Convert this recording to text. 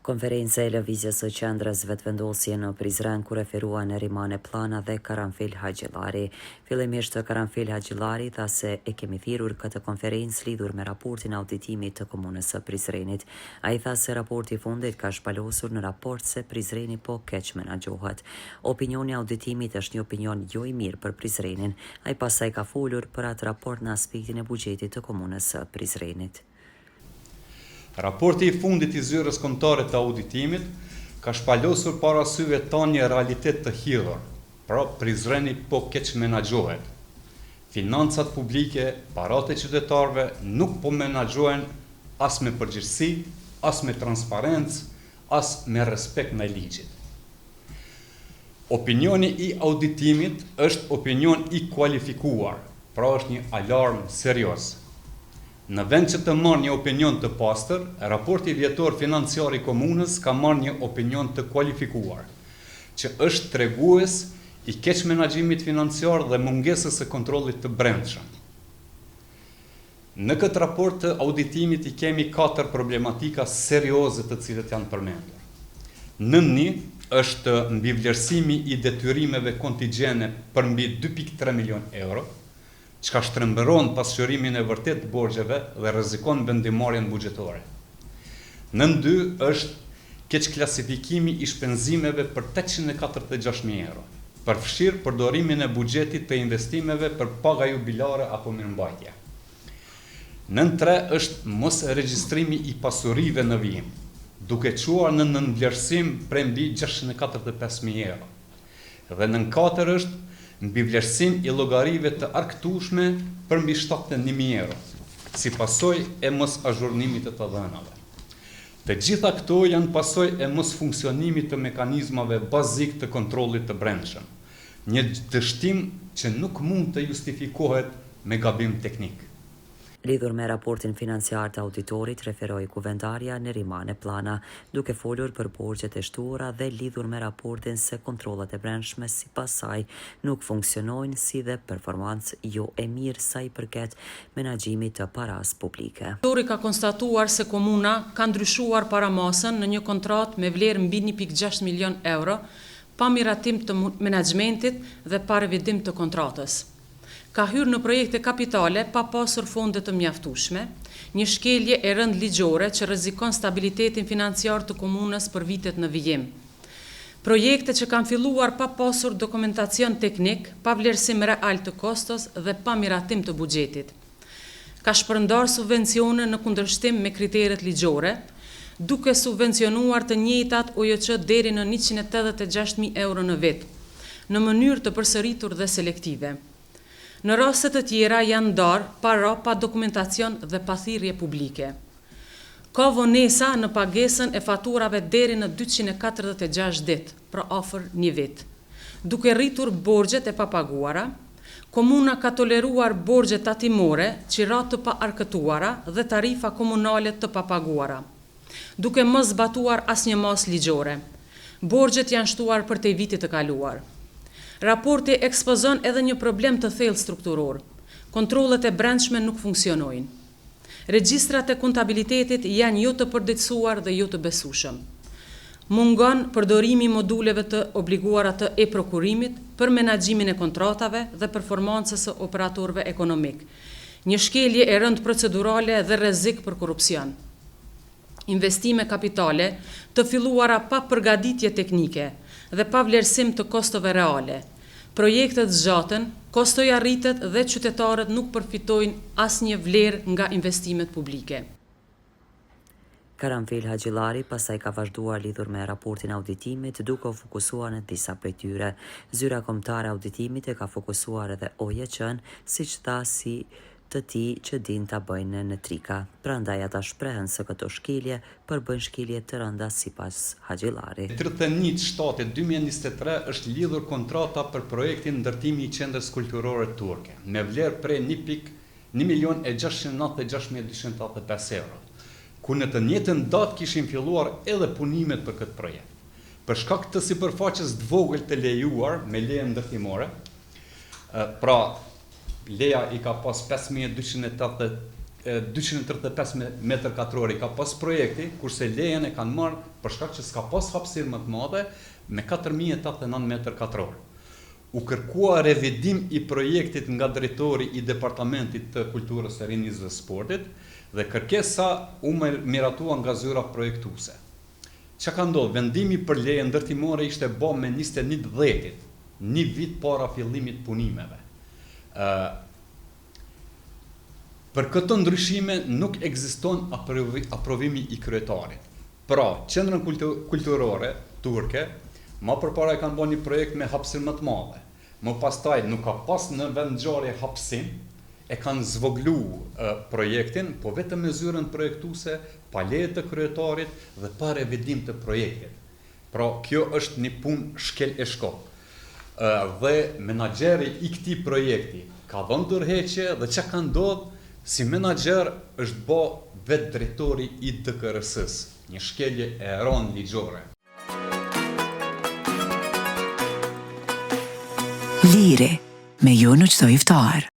Konferenca e lëvizjes së qendrës vetëvendosje në Prizren ku referua Nerimane Plana dhe Karanfil Haxhillari. Fillimisht Karanfil Haxhillari tha se e kemi thirrur këtë konferencë lidhur me raportin auditimit të komunës së Prizrenit. Ai tha se raporti i fundit ka shpalosur në raport se Prizreni po keq menaxhohet. Opinioni i auditimit është një opinion jo i mirë për Prizrenin. Ai pastaj ka folur për atë raport në aspektin e buxhetit të komunës së Prizrenit. Raporti i fundit i zyrës kombëtare të auditimit ka shpalosur para syve tanë një realitet të hidhur, pra Prizreni po keq menaxhohet. Financat publike, paratë e qytetarëve nuk po menaxhohen as me përgjegjësi, as me transparencë, as me respekt ndaj ligjit. Opinioni i auditimit është opinion i kualifikuar, pra është një alarm serioz. Në vend që të marrë një opinion të pastër, raporti vjetor financiar i komunës ka marrë një opinion të kualifikuar, që është tregues i keq menaxhimit financiar dhe mungesës së kontrollit të brendshëm. Në këtë raport të auditimit i kemi 4 problematika serioze të cilët janë përmendur. Nëni është mbivlerësimi i detyrimeve kontingjene për mbi 2.3 milion euro, çka shtrembëron pasqyrimin e vërtet të borxheve dhe rrezikon vendimarrjen buxhetore. Nën 2 është keq klasifikimi i shpenzimeve për 846.000 euro, përfshirë përdorimin e buxhetit të investimeve për paga jubilare apo mirëmbajtje. Nën 3 është mos regjistrimi i pasurive në vijim, duke quar në nënvlerësim prej mbi 645.000 euro. Dhe nën 4 është mbi vlerësim i llogarive të argëtueshme për mbi 71.000 euro, si pasojë e mos azhurnimit të dhënave. Të gjitha këto janë pasojë e mos funksionimit të mekanizmave bazik të kontrollit të brendshëm, një dështim që nuk mund të justifikohet me gabim teknik. Lidhur me raportin financiar të auditorit, referoi kuvendarja Nerimane Plana, duke folur për borxhet e shtuara dhe lidhur me raportin se kontrollat e brendshme sipas saj nuk funksionojnë si dhe performancë jo e mirë sa i përket menaxhimit të paras publike. Auditori ka konstatuar se komuna ka ndryshuar paramasën në një kontratë me vlerë mbi 1.6 milion euro, pa miratim të menaxhmentit dhe pa revidim të kontratës. Ka hyrë në projekte kapitale pa pasur fonde të mjaftueshme, një shkelje e rënd ligjore që rrezikon stabilitetin financiar të komunës për vitet në vijim. Projekte që kanë filluar pa pasur dokumentacion teknik, pa vlerësim real të kostos dhe pa miratim të buxhetit. Ka shpërndar subvencione në kundërshtim me kriteret ligjore, duke subvencionuar të njëjtat OJC deri në 186.000 euro në vit, në mënyrë të përsëritur dhe selektive. Në raste të tjera janë ndarë para pa dokumentacion dhe pa thirrje publike. Ka vonesa në pagesën e faturave deri në 246 ditë, pra afër një vit. Duke rritur borxhet e papaguara, komuna ka toleruar borxhe tatimore, qira të pa arkëtuara dhe tarifa komunale të papaguara, duke mos zbatuar asnjë masë ligjore. Borxhet janë shtuar për te vitit të kaluar. Raporti ekspozon edhe një problem të thellë strukturor. Kontrollet e brendshme nuk funksionojnë. Regjistrat e kontabilitetit janë jo të përditësuar dhe jo të besueshëm. Mungon përdorimi i moduleve të obliguara të e-prokurimit për menaxhimin e kontratave dhe performancës së operatorëve ekonomik. Një shkelje e rënd procedurale dhe rrezik për korrupsion. Investime kapitale të filluara pa përgatitje teknike dhe pa vlerësim të kostove reale. Projektet zgjaten, kostoja rritet dhe qytetarët nuk përfitojnë asnjë vlerë nga investimet publike. Karanfil Haxhillari pastaj ka vazhduar lidhur me raportin auditimit duke u fokusuar në disa prej tyre. Zyra kombëtare e auditimit e ka fokusuar edhe OJC-n, siç tha si të tij që din ta bëjnë në trika. Prandaj ata shprehen se këto shkelje përbën shkelje të rënda sipas Haxhillari. 31/2023 është lidhur kontrata për projektin ndërtimi i qendrës kulturore turke, me vlerë prej 1.696.285 euro, ku në të njëjtën datë kishin filluar edhe punimet për këtë projekt. Për shkak të sipërfaqes të vogël të lejuar me leje ndërtimore, pra leja i ka pas 5.280 235 metër katror ka pas projekti, kurse lejen e kanë marrë për shkak që s'ka pas hapësirë më të madhe me 4089 metër katror. U kërkua revidim i projektit nga drejtori i Departamentit të Kulturës së Rinisë dhe Sportit dhe kërkesa u miratua nga zyra projektuese. Çka ka ndodhur? Vendimi për leje ndërtimore ishte bë me 21/10, një vit para fillimit punimeve. Për këtë ndryshime nuk ekziston aprovimi i kryetarit. Pra, Qendrën Kulturore turke ma përpara e kanë bërë një projekt me hapësirë më të madhe. Më pastaj nuk ka pas në vendngjarje hapësim, e kanë zvoglu projektin, po vetëm me zyrën projektuese, pa leje të kryetarit dhe pa revidim të projektit. Pra, kjo është një punë shkel e shkop. Dhe menaxheri i këtij projekti ka dhënë tërheqje dhe çka ka ndodhur, si menaxher është bë vetë drejtori i DKRS-s, një shkelje e rëndë ligjore. Liri, me ju në çdo iftar.